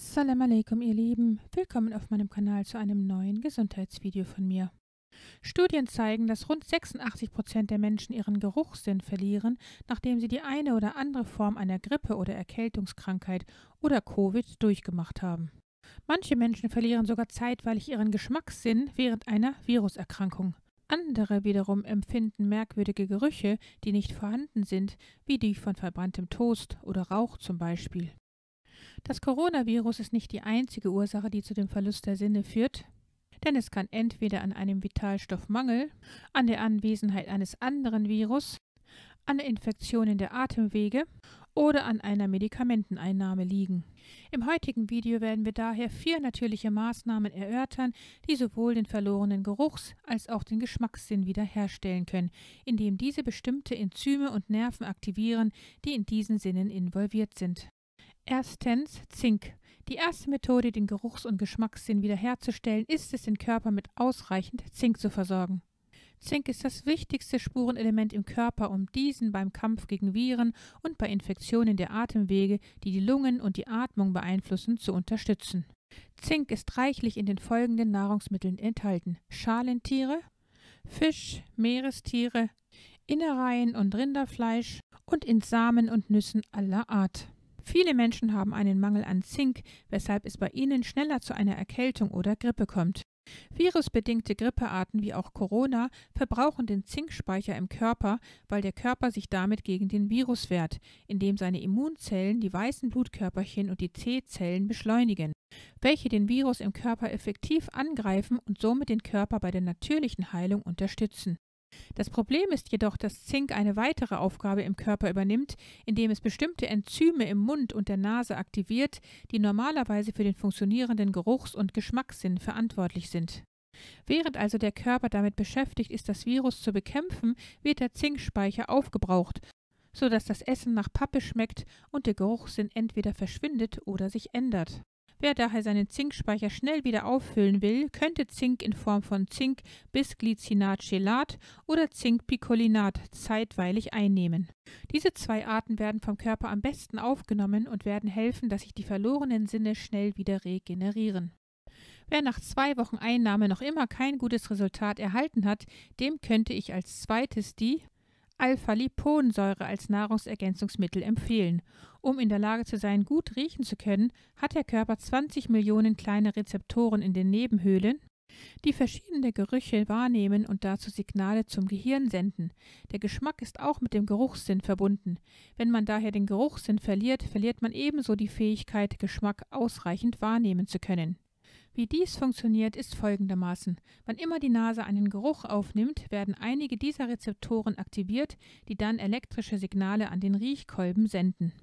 Salam alaikum, ihr Lieben. Willkommen auf meinem Kanal zu einem neuen Gesundheitsvideo von mir. Studien zeigen, dass rund 86% der Menschen ihren Geruchssinn verlieren, nachdem sie die eine oder andere Form einer Grippe- oder Erkältungskrankheit oder Covid durchgemacht haben. Manche Menschen verlieren sogar zeitweilig ihren Geschmackssinn während einer Viruserkrankung. Andere wiederum empfinden merkwürdige Gerüche, die nicht vorhanden sind, wie die von verbranntem Toast oder Rauch zum Beispiel. Das Coronavirus ist nicht die einzige Ursache, die zu dem Verlust der Sinne führt, denn es kann entweder an einem Vitalstoffmangel, an der Anwesenheit eines anderen Virus, an Infektionen der Atemwege oder an einer Medikamenteneinnahme liegen. Im heutigen Video werden wir daher 4 natürliche Maßnahmen erörtern, die sowohl den verlorenen Geruchs- als auch den Geschmackssinn wiederherstellen können, indem diese bestimmte Enzyme und Nerven aktivieren, die in diesen Sinnen involviert sind. Erstens Zink. Die erste Methode, den Geruchs- und Geschmackssinn wiederherzustellen, ist es, den Körper mit ausreichend Zink zu versorgen. Zink ist das wichtigste Spurenelement im Körper, um diesen beim Kampf gegen Viren und bei Infektionen der Atemwege, die die Lungen und die Atmung beeinflussen, zu unterstützen. Zink ist reichlich in den folgenden Nahrungsmitteln enthalten: Schalentiere, Fisch, Meerestiere, Innereien und Rinderfleisch und in Samen und Nüssen aller Art. Viele Menschen haben einen Mangel an Zink, weshalb es bei ihnen schneller zu einer Erkältung oder Grippe kommt. Virusbedingte Grippearten wie auch Corona verbrauchen den Zinkspeicher im Körper, weil der Körper sich damit gegen den Virus wehrt, indem seine Immunzellen die weißen Blutkörperchen und die T-Zellen beschleunigen, welche den Virus im Körper effektiv angreifen und somit den Körper bei der natürlichen Heilung unterstützen. Das Problem ist jedoch, dass Zink eine weitere Aufgabe im Körper übernimmt, indem es bestimmte Enzyme im Mund und der Nase aktiviert, die normalerweise für den funktionierenden Geruchs- und Geschmackssinn verantwortlich sind. Während also der Körper damit beschäftigt ist, das Virus zu bekämpfen, wird der Zinkspeicher aufgebraucht, sodass das Essen nach Pappe schmeckt und der Geruchssinn entweder verschwindet oder sich ändert. Wer daher seinen Zinkspeicher schnell wieder auffüllen will, könnte Zink in Form von Zink-Bisglycinat-Chelat oder Zink-Picolinat zeitweilig einnehmen. Diese 2 Arten werden vom Körper am besten aufgenommen und werden helfen, dass sich die verlorenen Sinne schnell wieder regenerieren. Wer nach 2 Wochen Einnahme noch immer kein gutes Resultat erhalten hat, dem könnte ich als zweites die Alpha-Liponsäure als Nahrungsergänzungsmittel empfehlen. Um in der Lage zu sein, gut riechen zu können, hat der Körper 20 Millionen kleine Rezeptoren in den Nebenhöhlen, die verschiedene Gerüche wahrnehmen und dazu Signale zum Gehirn senden. Der Geschmack ist auch mit dem Geruchssinn verbunden. Wenn man daher den Geruchssinn verliert, verliert man ebenso die Fähigkeit, Geschmack ausreichend wahrnehmen zu können. Wie dies funktioniert, ist folgendermaßen: Wann immer die Nase einen Geruch aufnimmt, werden einige dieser Rezeptoren aktiviert, die dann elektrische Signale an den Riechkolben senden.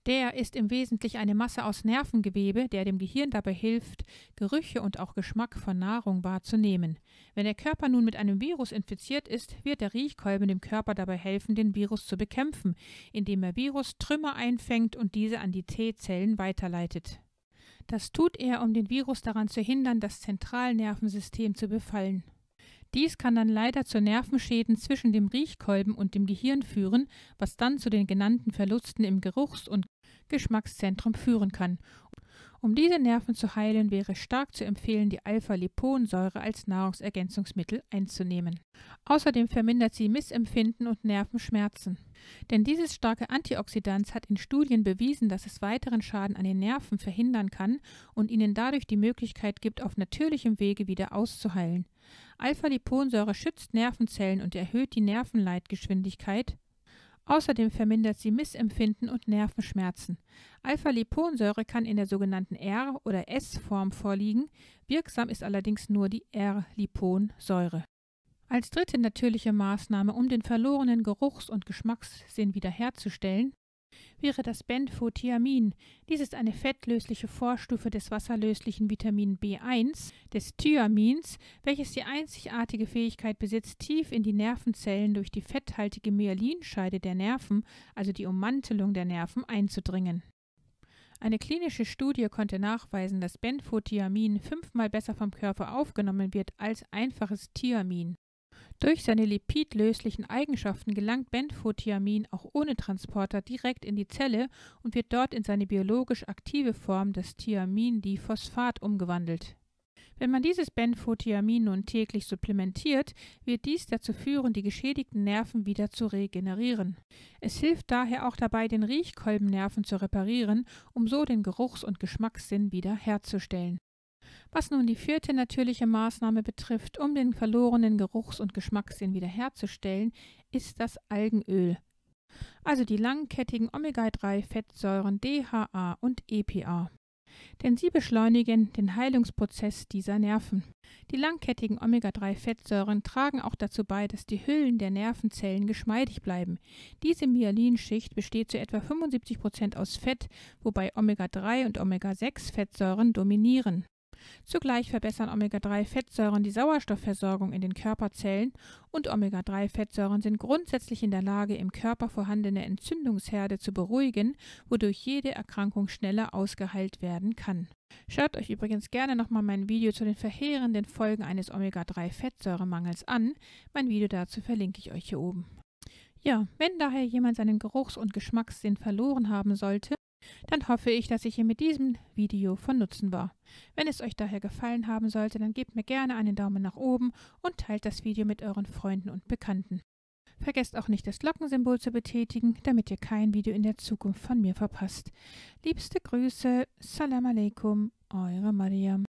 Der ist im Wesentlichen eine Masse aus Nervengewebe, der dem Gehirn dabei hilft, Gerüche und auch Geschmack von Nahrung wahrzunehmen. Wenn der Körper nun mit einem Virus infiziert ist, wird der Riechkolben dem Körper dabei helfen, den Virus zu bekämpfen, indem er Virustrümmer einfängt und diese an die T-Zellen weiterleitet. Das tut er, um den Virus daran zu hindern, das Zentralnervensystem zu befallen. Dies kann dann leider zu Nervenschäden zwischen dem Riechkolben und dem Gehirn führen, was dann zu den genannten Verlusten im Geruchs- und Geschmackszentrum führen kann. Um diese Nerven zu heilen, wäre stark zu empfehlen, die Alpha-Liponsäure als Nahrungsergänzungsmittel einzunehmen. Außerdem vermindert sie Missempfinden und Nervenschmerzen. Denn dieses starke Antioxidant hat in Studien bewiesen, dass es weiteren Schaden an den Nerven verhindern kann und ihnen dadurch die Möglichkeit gibt, auf natürlichem Wege wieder auszuheilen. Alpha-Liponsäure schützt Nervenzellen und erhöht die Nervenleitgeschwindigkeit. Außerdem vermindert sie Missempfinden und Nervenschmerzen. Alpha-Liponsäure kann in der sogenannten R- oder S-Form vorliegen, wirksam ist allerdings nur die R-Liponsäure. Als dritte natürliche Maßnahme, um den verlorenen Geruchs- und Geschmackssinn wiederherzustellen, wäre das Benfotiamin. Dies ist eine fettlösliche Vorstufe des wasserlöslichen Vitamin B1, des Thyamins, welches die einzigartige Fähigkeit besitzt, tief in die Nervenzellen durch die fetthaltige Myelinscheide der Nerven, also die Ummantelung der Nerven, einzudringen. Eine klinische Studie konnte nachweisen, dass Benfotiamin 5-mal besser vom Körper aufgenommen wird als einfaches Thiamin. Durch seine lipidlöslichen Eigenschaften gelangt Benfotiamin auch ohne Transporter direkt in die Zelle und wird dort in seine biologisch aktive Form, das Thiamindiphosphat, umgewandelt. Wenn man dieses Benfotiamin nun täglich supplementiert, wird dies dazu führen, die geschädigten Nerven wieder zu regenerieren. Es hilft daher auch dabei, den Riechkolbennerven zu reparieren, um so den Geruchs- und Geschmackssinn wieder herzustellen. Was nun die vierte natürliche Maßnahme betrifft, um den verlorenen Geruchs- und Geschmackssinn wiederherzustellen, ist das Algenöl, also die langkettigen Omega-3-Fettsäuren DHA und EPA. Denn sie beschleunigen den Heilungsprozess dieser Nerven. Die langkettigen Omega-3-Fettsäuren tragen auch dazu bei, dass die Hüllen der Nervenzellen geschmeidig bleiben. Diese Myelinschicht besteht zu etwa 75% aus Fett, wobei Omega-3 und Omega-6-Fettsäuren dominieren. Zugleich verbessern Omega-3-Fettsäuren die Sauerstoffversorgung in den Körperzellen und Omega-3-Fettsäuren sind grundsätzlich in der Lage, im Körper vorhandene Entzündungsherde zu beruhigen, wodurch jede Erkrankung schneller ausgeheilt werden kann. Schaut euch übrigens gerne nochmal mein Video zu den verheerenden Folgen eines Omega-3-Fettsäuremangels an. Mein Video dazu verlinke ich euch hier oben. Ja, wenn daher jemand seinen Geruchs- und Geschmackssinn verloren haben sollte, dann hoffe ich, dass ich hier mit diesem Video von Nutzen war. Wenn es euch daher gefallen haben sollte, dann gebt mir gerne einen Daumen nach oben und teilt das Video mit euren Freunden und Bekannten. Vergesst auch nicht, das Glockensymbol zu betätigen, damit ihr kein Video in der Zukunft von mir verpasst. Liebste Grüße, Salam Alaikum, eure Mariam.